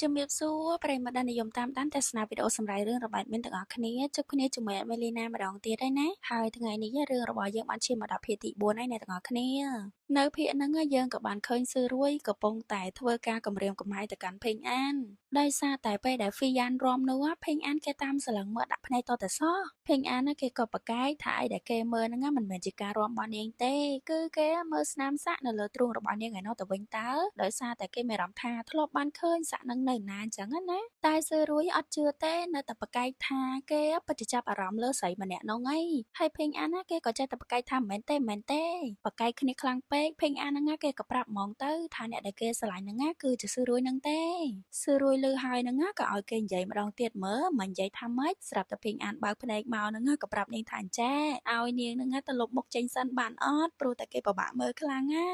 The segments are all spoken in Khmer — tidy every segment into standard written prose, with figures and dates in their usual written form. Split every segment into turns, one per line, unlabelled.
ជំរាបសួរប្រិយមិត្តដែលនិយមតាមដានទស្សនាវីដេអូសម្រាប់រឿងរបាច់មានទាំងអស់គ្នាជួបគ្នាជាមួយអេមីលីណាម្ដងទៀតហើយណាហើយថ្ងៃនេះរឿងរបស់យើងបានឈានមកដល់ភាគទី4ហើយអ្នកទាំងអស់គ្នានៅភាគហ្នឹងយើងក៏បានឃើញស៊ឺរួយកំពុងតែធ្វើការគម្រាមកំហែងទៅកាន់ផេងអានដោយសារតែពេលដែលហ្វីយ៉ានរំនោះផេងអានគេតាមសឡឹងមើលដាក់ភ្នែកតតែសោះផេងអានគេក៏ប្រកែកថាអីដែលគេមើលហ្នឹងមិនមែនជាការរំរបស់នាងទេគឺគេមើលស្នាមសាក់នៅលើទ្រូងរបស់នាងឯណោះទៅវិញតើដោយសារតែគេមានអារម្មណ៍ថាធ្លាប់បានឃើញសាក់ហ្នឹងនៅណាអញ្ចឹងណាតែស៊ឺរួយអត់ជឿទេនៅតែប្រកែកថាគេពិតជាចាប់អារម្មណ៍លើស្រីម្នាក់នោះហើយហើយផេងអានគេក៏ចេះតែប្រកែកថាមិនមែនទេប្រកែកគ្នាខ្លាំងពេកផេងអានគេក៏ប្រាប់ហ្មងទៅថាអ្នកដែលគេស្រឡាញ់ហ្នឹងគឺជាស៊ឺរួយហ្នឹងទេស៊ឺរួយលឺហើយហ្នឹងក៏ឲ្យគេនិយាយម្ដងទៀតមើលមិននិយាយថាម៉េចស្រាប់តែផេងអានបើកភ្នែកមកហ្នឹងក៏ប្រាប់នាងថាអញ្ចាឲ្យនាងហ្នឹងទៅលុបមុខចេញសិនបានអត់ព្រោះតែគេពិបាកមើលខ្លាំងណា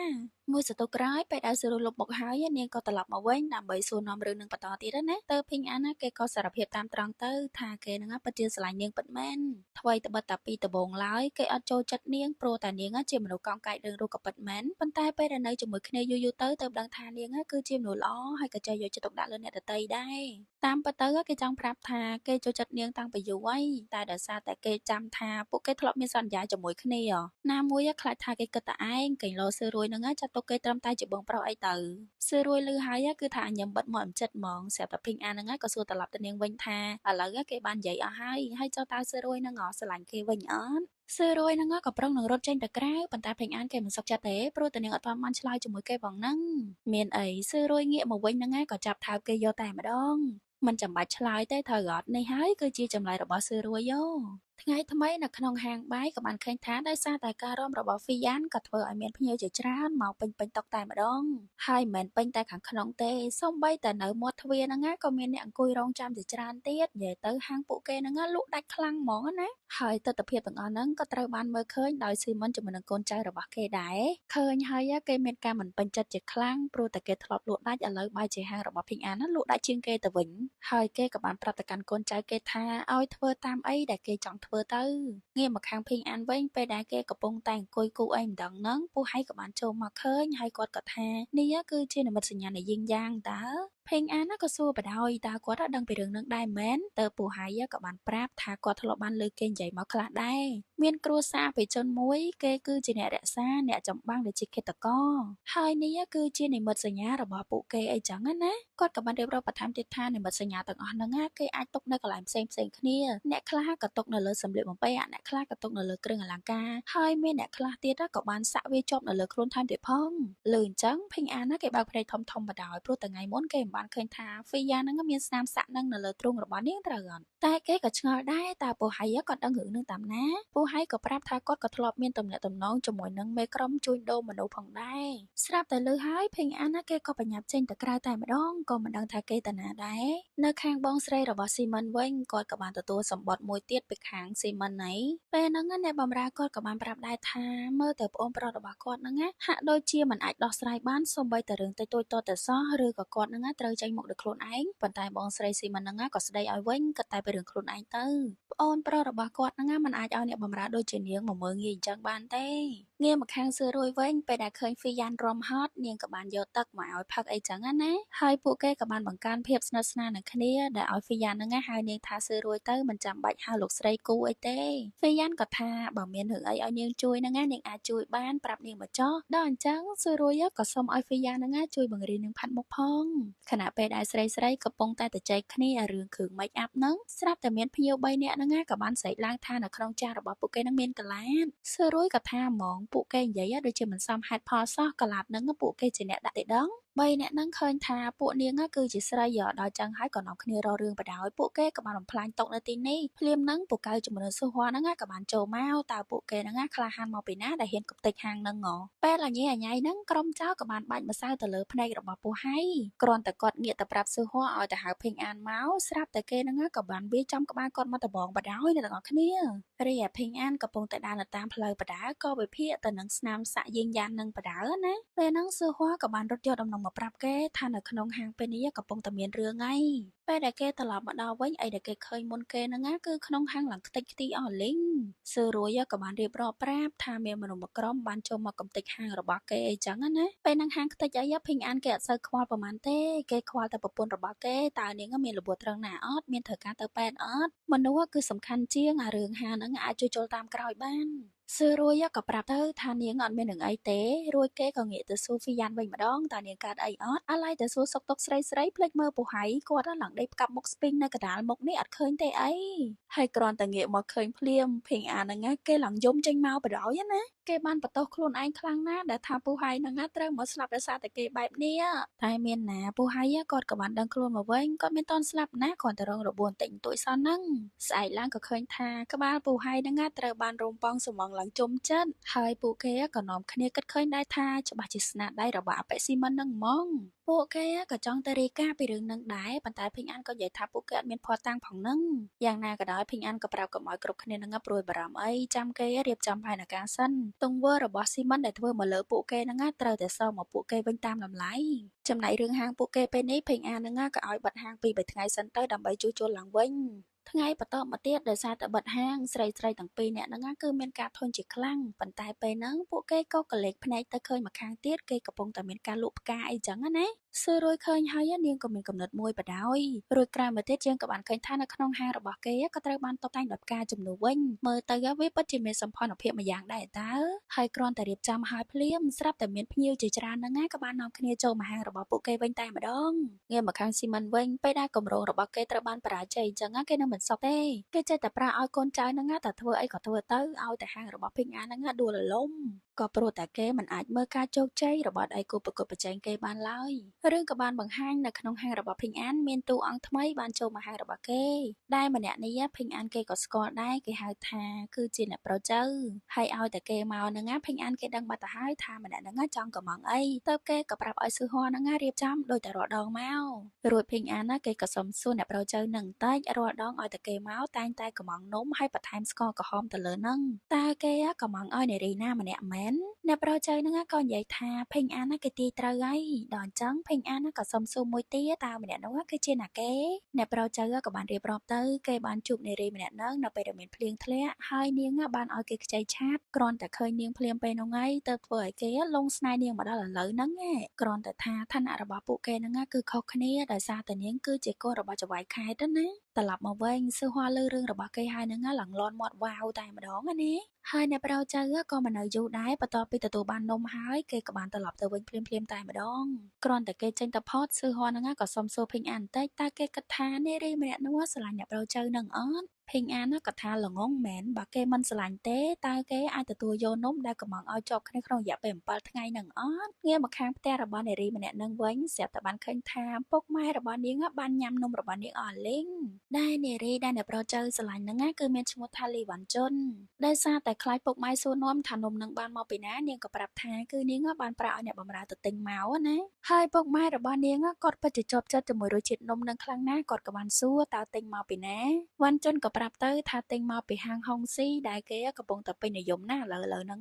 មួយសន្ទុះក្រោយពេលដែលស៊ឺរួយលុបមុខហើយនាងក៏ត្រឡប់មកវិញដើម្បីសួរនាំរឿងនឹងបន្តទៀតណាទៅភីងអានគេក៏សារភាពតាមត្រង់ទៅថាគេនឹងពិតជាស្រឡាញ់នាងពិតមែនថ្មីត្បិតតែពីដំបូងឡើយគេអត់ចូលចិត្តនាងព្រោះតែនាងជាមនុស្សកោងកាយរឿងរូបក៏ពិតមែនប៉ុន្តែពេលដែលនៅជាមួយគ្នាយូរទៅដឹងថានាងគឺជាមនុស្សល្អហើយក៏ចេះយកចិត្តទុកដាក់លើអ្នកដទៃដែរតាមពិតទៅគេចង់ប្រាប់ថាគេចូលចិត្តនាងតាំងពីយូរហើយតែដោយសារតែគេចាំថាពួកគេធ្លាប់មានសន្យាជាមួយគ្នាណាមួយខ្លាចថាគេគិតតែឯងកេងលោស៊ឺរួយនឹងចាត់ទុកគេត្រឹមតែជាបងប្រុសអីទៅស៊ឺរួយលឺហើយគឺថាញឹមបិទមាត់អំចិត្តហ្មងស្រាប់តែភីងអានក៏សួរត្រឡប់ទៅនាងវិញថាឥឡូវគេបាននិយាយអស់ហើយចុះតើស៊ឺរួយនឹងស្រឡាញ់គេវិញអត់ស៊ឺរួយនឹងក៏ប្រុងនឹងរត់ចេញទៅក្រៅប៉ុន្តែភេងអានគេមិនសុខចិត្តទេព្រោះតែនាងអត់ទាន់បានឆ្លើយជាមួយគេផងហ្នឹងមានអីស៊ឺរួយងាកមកវិញហ្នឹងក៏ចាប់ថើបគេយកតែម្ដងមិនចាំបាច់ឆ្លើយទេត្រូវអត់នេះហើយគឺជាចម្លើយរបស់ស៊ឺរួយយោថ្ងៃថ្មីនៅក្នុងហាងបាយក៏បានឃើញថាដោយសារតែការរំរបស់ហ្វីយ៉ានក៏ធ្វើឲ្យមានភ្ញៀវជាច្រើនមកពេញតុតែម្ដងហើយមិនពេញតែខាងក្នុងទេសូម្បីតែនៅមាត់ទ្វារហ្នឹងក៏មានអ្នកអង្គុយរងចាំជាច្រើនទៀតនិយាយទៅហាងពួកគេហ្នឹងលក់ដាច់ខ្លាំងហ្មងណាហើយទស្សនវិជ្ជាទាំងអស់ហ្នឹងក៏ត្រូវបានមើលឃើញដោយស៊ីម៉ុនជាមួយនឹងកូនចៅរបស់គេដែរឃើញហើយគេមានការមិនពេញចិត្តជាខ្លាំងព្រោះតែគេធ្លាប់លក់ដាច់ឥឡូវបាយជាហាងរបស់ភីងអានលក់ដាច់ជាងគេទៅវិញហើយគេក៏បានប្រាប់ទៅកាន់កូនចៅគេថាឲ្យធ្វើតាមអីដែលគេចង់ធ្វើទៅងាកមកខាងភីងអានវិញពេលដែលគេកំពុងតែអង្គុយគូអីម្ដងហ្នឹងពូហៃក៏បានចូលមកឃើញហើយគាត់ក៏ថានេះគឺជានិមិត្តសញ្ញានៃយីងយ៉ាងតើភេងអានក៏សួរបដ ாய் តើគាត់ដឹងពីរឿងនឹងដែរមែនតើពូហៃក៏បានប្រាប់ថាគាត់ធ្លាប់បានលើគេនិយាយមកខ្លះដែរមានគ្រួសារបេជនមួយគេគឺជាអ្នករក្សាអ្នកចម្បាំងដែលជាឃាតករហើយនេះគឺជានិមិត្តសញ្ញារបស់ពួកគេអីចឹងណាគាត់ក៏បានរៀបរាប់បន្ថែមទៀតថានិមិត្តសញ្ញាទាំងអស់ហ្នឹងគេអាចទុកនៅកន្លែងផ្សេងគ្នាអ្នកខ្លះក៏ទុកនៅលើសម្លៀកបំពាក់អ្នកខ្លះក៏ទុកនៅលើគ្រឿងអលង្ការហើយមានអ្នកខ្លះទៀតក៏បានសាក់វាជាប់នៅលើខ្លួនថែមទៀតផងលើអញ្ចឹងភីងអានគេបើកភ្នែកធំបដ ாய் ព្រោះតែថ្ងៃមុនគេមិនបានឃើញថាហ្វីយ៉ាហ្នឹងមានស្នាមសាក់នឹងនៅលើទ្រូងរបស់នាងត្រូវអត់តែគេក៏ឆ្ងល់ដែរតើពូហៃគាត់ដឹងរឿងនឹងតាមណាពូហៃក៏ប្រាប់ថាគាត់ក៏ធ្លាប់មានទំនាក់ទំនងជាមួយនឹងមេក្រុមជួញដូរមនុស្សផងដែរស្រាប់តែលើហើយភេងអានគេក៏បញ្ញាប់ចេញទៅក្រៅតែម្ដងក៏មិនដឹងថាគេទៅណាដែរនៅខាងបងស្រីរបស់ស៊ីម៉ុនវិញគាត់ក៏បានទទួលសម្បត្តិមួយទៀតពីខាងស៊ីម៉ុនណៃពេលហ្នឹងអ្នកបម្រើគាត់ក៏បានប្រាប់ដែរថាមើលទៅប្អូនប្រុសរបស់គាត់ហ្នឹងហាក់ដូចជាមិនអាចដោះស្រាយបានសូម្បីតែរឿងតិចតួចតតែសោះឬក៏គាត់ហ្នឹងត្រូវចេញមកដោយខ្លួនឯងប៉ុន្តែបងស្រីស៊ីម៉ុនហ្នឹងក៏ស្ដីឲ្យវិញគិតតែពីរឿងខ្លួនឯងទៅប្អូនប្រុសរបស់គាត់ហ្នឹងមិនអាចឲ្យអ្នកបម្រើដូចជានាងមកមើលងាយអញ្ចឹងបានទេងាកមកខាងស៊ឺរួយវិញពេលដែលឃើញហ្វីយ៉ានរំហត់នាងក៏បានយកទឹកមកឲ្យផឹកអីចឹងណាហើយពួកគេក៏បានបង្កើនភាពស្និទ្ធស្នាលនឹងគ្នាដែលឲ្យហ្វីយ៉ានហ្នឹងហៅនាងថាស៊ឺរួយទៅមិនចាំបាច់ហៅលោកស្រីគូអីទេហ្វីយ៉ានក៏ថាបើមានរឿងអីឲ្យនាងជួយហ្នឹងនាងអាចជួយបានប្រាប់នាងមកចុះដល់អញ្ចឹងស៊ឺរួយក៏សុំឲ្យហ្វីយ៉ានហ្នឹងជួយបង្រៀននាងផាត់មុខផងខណៈពេលដែលស្រីកំពុងតែជជែកគ្នារឿងគ្រឿង make up ហ្នឹងស្រាប់តែមានភ្ញៀវ3នាក់ហ្នឹងក៏បានស្រែកឡើងថានៅក្នុងចានរបស់ពួកគេហ្នឹងមានកន្លាតស៊ឺរួយក៏ថាហ្មងពួកគេនិយាយដូចជាមិនសមហេតុផលសោះកន្លាតហ្នឹងពួកគេជាអ្នកដាក់ទេដង3អ្នកហ្នឹងឃើញថាពួកនាងគឺជាស្រីដល់ចឹងហើយក៏នាំគ្នារករឿងបដ ாய் ពួកគេក៏បានបំផ្លាញតុនៅទីនេះភ្លាមហ្នឹងពូកៅជាមួយនឹងស៊ូហួរហ្នឹងក៏បានចូលមកតើពួកគេហ្នឹងក្លាហានមកពីណាដែលហ៊ានគប់តិចហាងហ្នឹងពេលអញញ៉ៃហ្នឹងក្រុមចៅក៏បានបាច់ម្សៅទៅលើភ្នែករបស់ពូហៃគ្រាន់តែគាត់ងាកទៅប្រាប់ស៊ូហួរឲ្យទៅហៅភេងអានមកស្រាប់តែគេហ្នឹងក៏បានវាចំក្បាលគាត់មកដបងបដ ாய் អ្នកទាំងអស់គ្នារីឯភេងអានកំពុងតែដើរនៅតាមផ្លូវបដាក៏វិភាគទៅនឹងស្នាមសាក់យីងយ៉ាននឹងបដាណាពេលហ្នឹងស៊ូហួរក៏បានរត់យកដំណ មកប្រាប់គេថានៅក្នុងហាងពេលនេះកំពុងតែមានរឿងហើយពេលដែលគេត្រឡប់មកដល់វិញអីដែលគេឃើញមុនគេហ្នឹងណាគឺក្នុងហាងឡើងខ្ទេចខ្ទីអស់លីងសឺរួយក៏បានរៀបរាប់ប្រាប់ថាមានមនុស្សមួយក្រុមបានចូលមកកំទេចហាងរបស់គេអីចឹងណាពេលហ្នឹងហាងខ្ទេចអីភីងអានគេអត់សូវខ្វល់ប្រហែលទេគេខ្វល់តែប្រពន្ធរបស់គេតើនាងមានរបួសត្រង់ណាអត់មានត្រូវការទៅពេទ្យអត់មនុស្សគឺសំខាន់ជាងអារឿងហាងហ្នឹងអាចជួយចូលតាមក្រោយបានសឺរួយក៏ប្រាប់ទៅថានាងអត់មាននឹងអីទេរួយគេក៏ងាកទៅសួរហ្វីយ៉ានវិញម្ដងតើនាងកើតអីអត់អាឡៃទៅសួរសុកទុកស្រីភ្លេចមើលពូហៃគាត់ឡើងដេកផ្កាប់មុខស្ពីងនៅកណ្ដាលមុខនេះអត់ឃើញទេអីហើយគ្រាន់តែងាកមកឃើញភ្លាមភីងអាហ្នឹងគេឡើងយំចេញមកបដ ாய் ណាគេបានបន្ទោសខ្លួនឯងខ្លាំងណាស់ដែលថាពូហៃហ្នឹងត្រូវមកស្លាប់ដោយសារតែគេបែបនេះតែមានណាពូហៃគាត់ក៏បានដឹងខ្លួនមកវិញគាត់មានតន់ស្លាប់ណាគ្រាន់តែរងរបួសបន្តិចបន្តួចសោះហ្នឹងស្អែកឡើងក៏ឃើញថាក្បាលពូហៃហ្នឹងត្រូវបានរំពងសំងឡើងជុំចិត្តហើយពួកគេក៏នាំគ្នាគិតឃើញដែរថាច្បាស់ជាស្នាដៃរបស់អបិស៊ីមិនហ្នឹងហ្មងពួកគេក៏ចង់ទៅរាយការណ៍ពីរឿងហ្នឹងដែរប៉ុន្តែភីងអានក៏និយាយថាពួកគេអត់មានភ័ស្តុតាងផងហ្នឹងយ៉ាងណាក៏ដោយភីងអានក៏ប្រាប់កុំឲ្យគ្រប់គ្នាហ្នឹងព្រួយបារម្ភអីចាំគេរៀបចំផែនការសិនទង្វើរបស់ស៊ីមិនដែលធ្វើមកលើពួកគេហ្នឹងត្រូវតែសងមកពួកគេវិញតាមតម្លៃចំណែករឿងហាងពួកគេពេលនេះភីងអានហ្នឹងក៏ឲ្យបិទហាង2-3ថ្ងៃសិនទៅដើម្បីជួសជុលឡើងវិញថ្ងៃបន្តមកទៀតដោយសារតែបិទហាងស្រីទាំងពីរនាក់ហ្នឹងគឺមានការធុញជាខ្លាំងប៉ុន្តែពេលហ្នឹងពួកគេក៏កលេចភ្នែកទៅឃើញម្ខាងទៀតគេកំពុងតែមានការលក់ផ្កាអីចឹងណាសឺរួយឃើញហើយនាងក៏មានកំណត់មួយបដ ாய் រួចក្រោយមកទៀតយើងក៏បានឃើញថានៅក្នុងហាងរបស់គេក៏ត្រូវបានតុបតែងដោយផ្កាជំនួសវិញមើលទៅវាពិតជាមានសម្ផស្សភាពមួយយ៉ាងដែរតើហើយគ្រាន់តែរៀបចំឲ្យភ្លាមស្រាប់តែមានភ្ញៀវជាច្រើនហ្នឹងក៏បាននាំគ្នាចូលមកហាងរបស់ពួកគេវិញតែម្ដងងាកមកខាងស៊ីមិនវិញពេលដែលគម្រោងរបស់គេត្រូវបានបរាជ័យចឹងគេនឹងមិនសុខទេគេចេះតែប្រើឲ្យកូនចៅហ្នឹងតែធ្វើអីក៏ធ្វើទៅឲ្យតែហាងរបស់ភីងអានហ្នឹងដួលរលំក៏ព្រោះតែគេមិនអាចមើលការជោគជ័យរបស់ដៃគូប្រកួតប្រជែងគេបានឡើយរឿងក៏បានបង្ហាញនៅក្នុងហាងរបស់ភីងអានមានតួអង្គថ្មីបានចូលមកហាងរបស់គេដែលម្នាក់នេះភីងអានគេក៏ស្គាល់ដែរគេហៅថាគឺជាអ្នកប្រុសចៅហើយឲ្យតែគេមកហ្នឹងភីងអានគេដឹងបាត់ទៅហើយថាម្នាក់ហ្នឹងចង់កំងអីទៅគេក៏ប្រាប់ឲ្យស៊ឺហួរហ្នឹងរៀបចំដោយតែរាល់ដងមករួចភីងអានគេក៏សុំសួរអ្នកប្រុសចៅហ្នឹងតែរាល់ដងឲ្យតែគេមកតែងតែកំងនំហើយបន្ថែមស្ករក្រហមទៅលើហ្នឹងតើគេកំងឲ្យនារីណាម្នាក់មែនអ្នកប្រុសចៅហ្នឹងក៏និយាយថាភេងអានគេទាយត្រូវហើយដល់អញ្ចឹងភេងអានក៏សុំសួរមួយទៀតតើម្នាក់នោះគឺជាណាគេអ្នកប្រុសចៅក៏បានរៀបរាប់ទៅគេបានជួបនារីម្នាក់ហ្នឹងនៅពេលដែលមានភ្លៀងធ្លាក់ហើយនាងបានឲ្យគេខ្ចីឆាតគ្រាន់តែឃើញនាងភ្លាមពេលនោះហើយទៅធ្វើឲ្យគេលងស្នេហ៍នាងមកដល់ឥឡូវហ្នឹងគ្រាន់តែថាឋានៈរបស់ពួកគេហ្នឹងគឺខុសគ្នាដោយសារតែនាងគឺជាកូនរបស់ចៅហ្វាយខេត្តណាត្រឡប់មកវិញស៊ឺហួរលើរឿងរបស់គេហើយហ្នឹងឡើងលន់មាត់វ៉ាវតែម្ដងណាហើយអ្នកប្រុសចៅក៏មិននៅយូរដែរបន្ទាប់ពីទទួលបាននំហើយគេក៏បានត្រឡប់ទៅវិញភ្លាមតែម្ដងគ្រាន់តែគេចេញទៅផតស៊ឺហួរហ្នឹងក៏សុំសួរភេងអានបន្តិចតើគេគិតថានារីម្នាក់នោះស្រឡាញ់អ្នកប្រុសចៅនឹងអត់ភេងអានក៏ថាល្ងងមែនបើគេមិនស្រឡាញ់ទេតើគេអាចទទួលយកនំដែលកំងឲ្យជាប់គ្នាក្នុងរយៈពេល7ថ្ងៃនឹងអត់ងាកមកខាងផ្ទះរបស់នារីម្នាក់នឹងវិញស្រាប់តែបានឃើញថាពុកម៉ែរបស់នាងបានញ៉ាំនំរបស់នាងអស់លីងដែលនារីដែលអ្នកប្រុសចៅស្រឡាញ់ហ្នឹងគឺមានឈ្មោះថាលីវ៉ាន់ជុនដោយសារតែខ្លាចពុកម៉ែសួរនាំថានំនឹងបានមកពីណានាងក៏ប្រាប់ថាគឺនាងបានប្រាក់ឲ្យអ្នកបម្រើទៅទិញមកណាហើយពុកម៉ែរបស់នាងគាត់ពិតជាជាប់ចិត្តជាមួយរសជាតិនំនឹងខ្លាំងណាស់គាត់ក៏បានសួរតើទិញមកពីណាវ៉ាន់ជុនក៏ប្រាប់ទៅថាទិញមកពីហាងហុងស៊ីដែលគេកំពុងតែពេញនិយមណាស់ឥឡូវហ្នឹង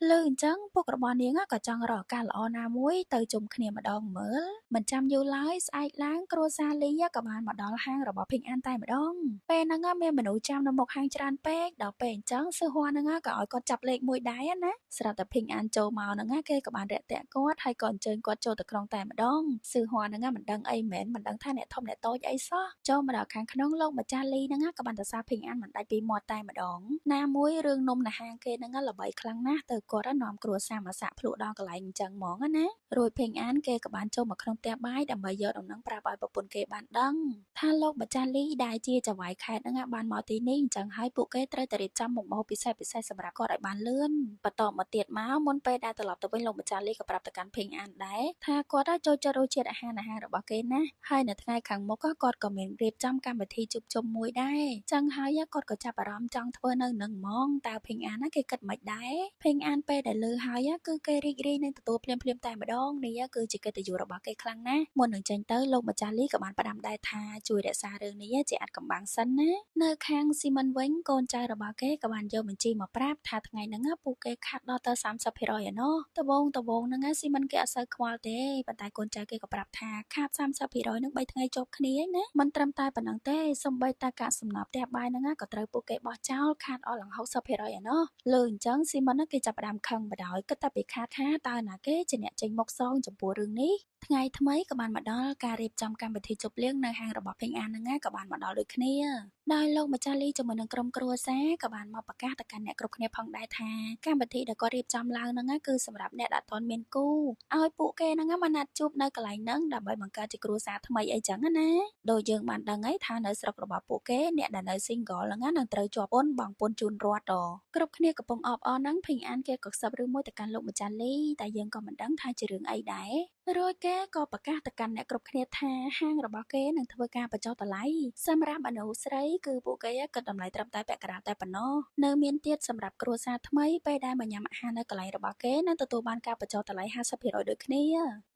លើអញ្ចឹងពុករបស់នាងក៏ចង់រកឱកាសល្អណាមួយទៅជុំគ្នាម្ដងមើលមិនចាំយូរឡើយស្អែកឡើងគ្រួសារលីក៏បានមកដល់ហាងរបស់ភីងអានតែម្ដងពេលហ្នឹងមានមនុស្សចាំនៅមុខហាងច្រើនពេកដល់ពេលអញ្ចឹងស៊ឺហួរហ្នឹងក៏ឲ្យគាត់ចាប់លេខមួយដែរណាស្រាប់តែភីងអានចូលមកហ្នឹងគេក៏បានរាក់ទាក់គាត់ហើយក៏អញ្ជើញគាត់ចូលទៅក្នុងតែម្ដងស៊ឺហួរហ្នឹងមិនដឹងអីមែនមិនដឹងថាអ្នកធំអ្នកតូចអីសោះចូលមកដល់ខាងក្នុងលោកម្ចាស់លីហ្នឹងក៏បានទៅសារភីងអានមិនដាច់ពីមាត់តែម្ដងណាមួយរឿងនំនៅហាងគេហ្នឹងល្បីខ្លាំងណាស់ទៅគាត់នាំគ្រួសារមកសាក់ភ្លក់ដល់កន្លែងអញ្ចឹងហ្មងណារួចភីងអានគេក៏បានចូលមកក្នុងផ្ទះបាយដើម្បីយកដំណឹងប្រាប់ឲ្យប្រពន្ធគេបានដឹងថាលោកម្ចាស់លីដែលជាចៅហ្វាយខេត្តហ្នឹងបានមកទីនេះអញ្ចឹងហើយពួកគេត្រូវតែរៀបចំមុខម្ហូបពិសេសសម្រាប់គាត់ឲ្យបានលឿនបន្តមកទៀតមកមុនពេលដែលត្រឡប់ទៅវិញលោកម្ចាស់លីក៏ប្រាប់ទៅកាន់ភីងអានដែរថាគាត់ចូលចិត្តរសជាតិអាហាររបស់គេណាហើយនៅថ្ងៃខាងមុខគាត់ក៏មានរៀបចំកម្មវិធីជួបជុំមួយដែរចាំ ចឹងហើយគាត់ក៏ចាប់អារម្មណ៍ចង់ធ្វើនៅនឹងហ្មងតើភេងអានណាគេគិតមិនដែរភេងអានពេលដែលឮហើយគឺគេរីករាយនឹងទទួលភ្លាមតែម្ដងនេះគឺជាកិត្តិយសរបស់គេខ្លាំងណាស់មុននឹងចេញទៅលោកម្ចាស់លីក៏បានផ្ដាំដែរថាជួយរក្សារឿងនេះជាអាចកំបាំងសិនណានៅខាងស៊ីមិនវិញកូនចៅរបស់គេក៏បានយកបញ្ជីមកប្រាប់ថាថ្ងៃហ្នឹងពួកគេខាត់ដល់ទៅ30%ឯណោះដបងហ្នឹងស៊ីមិនគេអត់សូវខ្វល់ទេប៉ុន្តែកូនចៅគេក៏ប្រាប់ថាខាត30%នឹង3ថ្ងៃជាប់គ្នាឯណាមិនត្រឹមតែប៉ុណ្ណឹងទេសូម្បីតែកាកសំណល់ផ្ទះបាយហ្នឹងក៏ត្រូវពួកគេបោះចោលខាតអស់ឡើង60%ឯណោះលើអញ្ចឹងស៊ីមិនគេចាប់ផ្ដើមខឹងបដ ாய் គិតតែពីខាតថាតើណាគេជាអ្នកចេញមុខសងចំពោះរឿងនេះថ្ងៃថ្មីក៏បានមកដល់ការរៀបចំកម្មវិធីជប់លៀងនៅហាងរបស់ភេងអានហ្នឹងក៏បានមកដល់ដូចគ្នាដោយលោកម្ចាស់លីជាមួយនឹងក្រុមគ្រួសារក៏បានមកប្រកាសទៅកាន់អ្នកគ្រប់គ្នាផងដែរថាកម្មវិធីដែលគាត់រៀបចំឡើងហ្នឹងគឺសម្រាប់អ្នកដែលអត់ទាន់មានគូឲ្យពួកគេហ្នឹងមកណាត់ជួបនៅកន្លែងហ្នឹងដើម្បីបង្កើតជាគ្រួសារថ្មីអីចឹងណាដោយយើងបានដឹងហើយថានៅស្រុករបស់ពួកគេអ្នកដែលនៅ single ហ្នឹងនឹងត្រូវជាប់ពន្ធបង់ពន្ធជូនរដ្ឋគ្រប់គ្នាកំពុងអបអរហ្នឹងភេងអានគេក៏ខ្សឹបរឿងមួយទៅកាន់លោកម្ចាស់លីតែយើងក៏មិនដឹងថាជារឿងអីដែររួចគេក៏ប្រកាសទៅកាន់អ្នកគ្រប់គ្នាថាហាងរបស់គេនឹងធ្វើការបញ្ចុះតម្លៃសម្រាប់អនុស្រីគឺពួកគេគិតតម្លៃត្រឹមតែពាក់កណ្ដាលតែប៉ុណ្ណោះនៅមានទៀតសម្រាប់គ្រួសារថ្មីពេលដែលមកញ៉ាំអាហារនៅកន្លែងរបស់គេនឹងទទួលបានការបញ្ចុះតម្លៃ50%ដូចគ្នា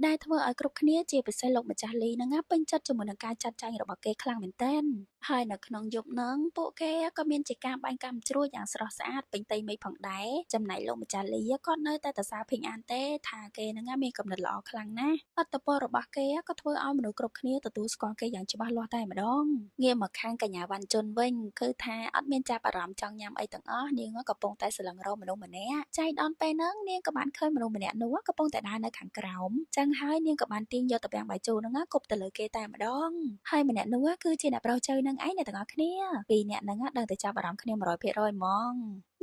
ដែលធ្វើឲ្យគ្រប់គ្នាជាពិសេសលោកម្ចាស់លីនឹងពេញចិត្តជាមួយនឹងការចាត់ចែងរបស់គេខ្លាំងមែនទែនហើយនៅក្នុងយប់ហ្នឹងពួកគេក៏មានជាការបាញ់កាំជ្រួចយ៉ាងស្រស់ស្អាតពេញតៃមេឃផងដែរចំណែកលោកម្ចាស់លីគាត់នៅតែសរសើរភេងអានទេថាគេនឹងមានកំណត់ល្អខ្លាំងណាស់អត្តពលរបស់គេក៏ធ្វើឲ្យមនុស្សគ្រប់គ្នាទទួលស្គាល់គេយ៉ាងច្បាស់លាស់តែម្ដងងាកមកខាងកញ្ញាវ៉ាន់ជុនវិញគឺថាអត់មានចាប់អារម្មណ៍ចង់ញ៉ាំអីទាំងអស់នាងកំពុងតែស្រឡឹងរកមនុស្សម្នាក់ចៃដន្យពេលហ្នឹងនាងក៏បានឃើញមនុស្សម្នាក់នោះកំពុងតែដើរនៅខាងក្រោមចឹងហើយនាងក៏បានទាញយកតាពាំងបាយជូរហ្នឹងគប់ទៅលើគេតែម្ដងហើយម្នាក់នោះគឺជាអ្នកប្រុសជើនឹងឯងអ្នកទាំងអស់គ្នាពីរអ្នកហ្នឹងដឹងតែចាប់អារម្មណ៍គ្នា100%ហ្មង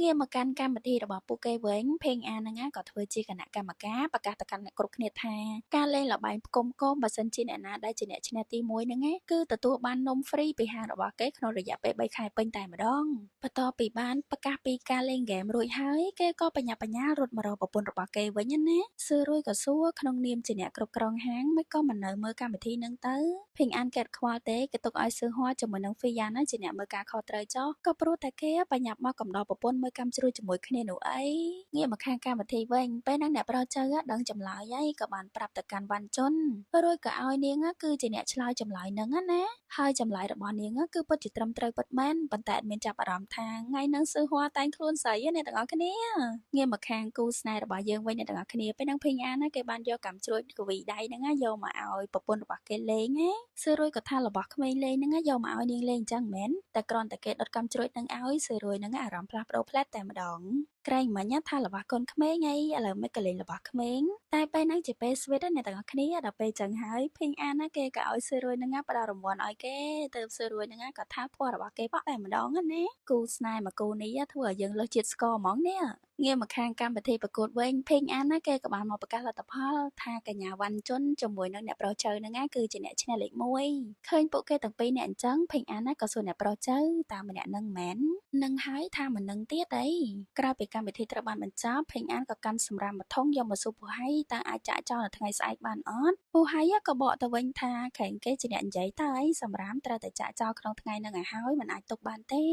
ងាកមកកាន់កម្មវិធីរបស់ពួកគេវិញភេងអានហ្នឹងក៏ធ្វើជាគណៈកម្មការប្រកាសទៅកាន់អ្នកគ្រប់គ្នាថាការលេងល្បែងផ្គុំគោមបើសិនជាអ្នកណាដែលជាអ្នកឈ្នះទី1ហ្នឹងគឺទទួលបាននំហ្វ្រីពីហាងរបស់គេក្នុងរយៈពេល3ខែពេញតែម្ដងបន្ទាប់ពីបានប្រកាសពីការលេងហ្គេមរួចហើយគេក៏បញ្ញាបញ្ញាលរត់មករកប្រពន្ធរបស់គេវិញណាសឿរួយក៏សួរក្នុងនាមជាអ្នកគ្រប់គ្រងហាងមិនក៏មិននៅមើលកម្មវិធីហ្នឹងទៅភេងអានកាត់ខ្វល់ទេគេទុកឲ្យសឿហួរជាមួយនឹងហ្វីយ៉ាណាជាអ្នកមើលការខុសត្រូវចោះក៏ព្រោះតែគេបញ្ញាប់មកកំដរប្រពន្ធមើលកម្មជ្រួយជាមួយគ្នានោះអីងាកមកខាងកម្មវិធីវិញពេលហ្នឹងអ្នកប្រុសចៅដឹងចម្លើយហើយក៏បានប្រាប់ទៅកាន់វ៉ាន់ជុនរួចក៏ឲ្យនាងគឺជាអ្នកឆ្លើយចម្លើយហ្នឹងណាហើយចម្លើយរបស់នាងគឺពិតជាត្រឹមត្រូវពិតមែនប៉ុន្តែអត់មានចាប់អារម្មណ៍ថាថ្ងៃហ្នឹងសឿហួរតែងខ្លួនស្រីអ្នកទាំងអស់គ្នាងាកមកខាងគូស្នេហ៍របស់យើងវិញអ្នកទាំងអស់គ្នាពេលហ្នឹងភេងអានគេបានយកកម្មជ្រួយកវីដៃហ្នឹងយកមកឲ្យប្រពន្ធរបស់គេលេងណាសឿរួយក៏ថារបស់ក្មេងលេងហ្នឹងយកមកឲ្យនាងលេងអញ្ចឹងមែនតែគ្រាន់តែគេដុតកម្មជ្រួយហ្នឹងឲ្យសឿរួយហ្នឹងអារម្មណ៍ផ្លាស់ប្ដូរផ្លែតតែម្ដងក្រែងមិញថារបស់កូនក្មេងអីឥឡូវមិនក៏លេងរបស់ក្មេងតែពេលហ្នឹងជាពេលស្វីតអ្នកទាំងអស់គ្នាដល់ពេលចឹងហើយភេងអានគេក៏ឲ្យសឿរួយហ្នឹងផ្ដល់រង្វាន់ឲ្យគេទៅសឿរួយហ្នឹងក៏ថាភ័ព្វរបស់គេបោះតែម្ដងណាគូស្នេហ៍មកគូនេះធ្វើឲ្យយើងលើសជាតិស្ករហ្មងនេះងាកមកខាងកម្មវិធីប្រកួតវិញភេងអានគេក៏បានមកប្រកាសលទ្ធផលថាកញ្ញាវ៉ាន់ជុនជាមួយនឹងអ្នកប្រុសចៅហ្នឹងគឺជាអ្នកឈ្នះលេខ1ឃើញពួកគេទាំងពីរអ្នកអញ្ចឹងភេងអានក៏សួរអ្នកប្រុសចៅតើម្នាក់ហ្នឹងមែននឹងហើយថាមិននឹងទៀតអីក្រោយពីកម្មវិធីត្រូវបានបញ្ចប់ភេងអានក៏កាន់សម្រាប់មួយធុងយកមកសួរពូហៃតើអាចចាក់ចោលនៅថ្ងៃស្អែកបានអត់ពូហៃក៏បកទៅវិញថាក្រែងគេជាអ្នកនិយាយតើអីសម្រាប់ត្រូវតែចាក់ចោលក្នុងថ្ងៃហ្នឹងឲ្យហើយមិនអាចទុកបានទេ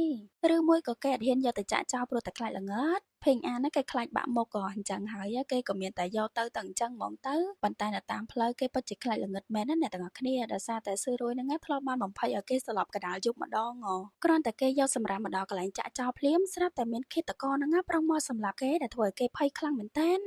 ឬមួយក៏គេអត់ហ៊ានយកទៅចាក់ចោលព្រោះតែខ្លាចល្ងត់ភេងអានគេខ្លាចបាក់មុខក៏អញ្ចឹងហើយគេក៏មានតែយកទៅតែអញ្ចឹងហ្មងទៅប៉ុន្តែនៅតាមផ្លូវគេពិតជាខ្លាចល្ងឹតមែនណាអ្នកទាំងអស់គ្នាដោយសារតែសឿរួយហ្នឹងធ្លាប់បានបំភ័យឲ្យគេស្លាប់កដាលយប់ម្ដងគ្រាន់តែគេយកសម្រាប់មកដល់កន្លែងចាក់ចោលភ្លាមស្រាប់តែមានឃាតករហ្នឹងប្រងមកសម្លាប់គេដែលធ្វើឲ្យគេភ័យខ្លាំងមែនទែន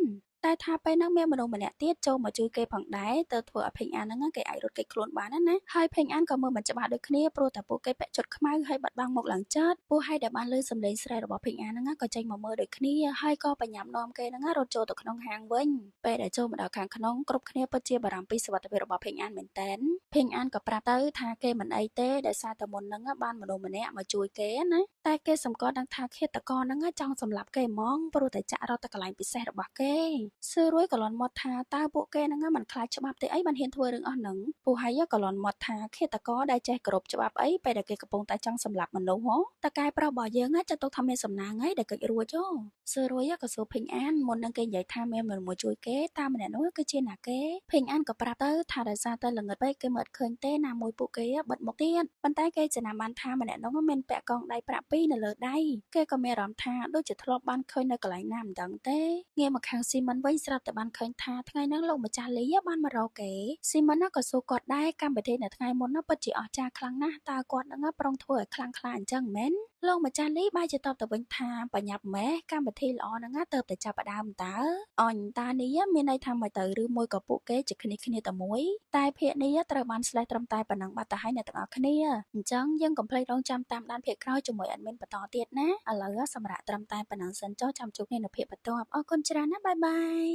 តែថាពេលហ្នឹងមានមនុស្សម្នាក់ទៀតចូលមកជួយគេផងដែរទៅធ្វើឲ្យភេងអានហ្នឹងគេអាចរត់គេចខ្លួនបានណាហើយភេងអានក៏មើលមិនច្បាស់ដូចគ្នាព្រោះតែពួកគេពាក់ជុតខ្មៅហើយបាត់បង់មុខឡើងចត់ពួកហើយដែលបានលើសំឡេងស្រែករបស់ភេងអានហ្នឹងក៏ចេញមកមើលដូចគ្នាហើយក៏បញ្ញាប់នាំគេហ្នឹងរត់ចូលទៅក្នុងហាងវិញពេលដែលចូលមកដល់ខាងក្នុងគ្រប់គ្នាពិតជាបារម្ភពីសុវត្ថិភាពរបស់ភេងអានមែនទែនភេងអានក៏ប្រាប់ទៅថាគេមិនអីទេដោយសារតែមុនហ្នឹងបានមនុស្សម្នាក់មកជួយគេណាតែគេសម្គាល់ដឹងថាឃាតករហ្នឹងចង់សម្លាប់គេហ្មងព្រោះតែចាក់រត់ទៅកន្លែងពិសេសរបស់គេ សឿរួយក៏លន់មាត់ថាតើពួកគេហ្នឹងមិនខ្លាចច្បាប់ទេអីបានហ៊ានធ្វើរឿងអស់ហ្នឹងពួកហើយក៏លន់មាត់ថាឃាតករដែលចេះគោរពច្បាប់អីពេលដែលគេកំពុងតែចង់សម្លាប់មនុស្សហ៎តើកែប្រុសរបស់យើងចាត់ទុកថាមានសំណាងហើយដែលកិច្ចរួចហ៎សឿរួយក៏សួរភេងអានមុននឹងគេនិយាយថាមានមនុស្សមួយជួយគេតាមម្នាក់នោះគឺជាណាគេភេងអានក៏ប្រាប់ទៅថាដោយសារតែល្ងឹតពេកគេមិនឃើញទេណាមួយពួកគេបិទមុខទៀតប៉ុន្តែគេចំណាំបានថាម្នាក់នោះមានពាក់កងដៃប្រាក់ពីរនៅលើដៃគេក៏មានអារម្មណ៍ថាដូចជាធ្លាប់បានឃើញនៅកន្លែងណាមិនដឹងទេងាកមកខាងស៊ីមិនវិញស្រាប់តែបានឃើញថាថ្ងៃហ្នឹងលោកម្ចាស់លីបានមករកគេស៊ីមិនក៏សួរគាត់ដែរកម្មវិធីនៅថ្ងៃមុនពិតជាអស្ចារ្យខ្លាំងណាស់តើគាត់នឹងប្រុងធ្វើឲ្យខ្លាំងខ្លាអញ្ចឹងមែនលោកម្ចាស់លីបែរជាតបទៅវិញថាបញ្ញាប់ម៉េះកម្មវិធីល្អហ្នឹងទៅតែចាប់ផ្ដើមតើអញតានេះមានន័យថាមិនទៅឬមួយក៏ពួកគេជាគ្នាតែមួយតែភាគនេះត្រូវបានស្លេះត្រឹមតែប៉ុណ្ណឹងបាត់ទៅហើយអ្នកទាំងអស់គ្នាអញ្ចឹងយើងកុំភ្លេចរងចាំតាមដានភាគក្រោយជាមួយអេដមីនបន្តទៀតណាឥឡូវសម្រាប់ត្រឹមតែប៉ុណ្ណឹងសិនចុះចាំជួបគ្នានៅភាគបន្ទាប់អរគុណច្រើនណាស់បាយបាយ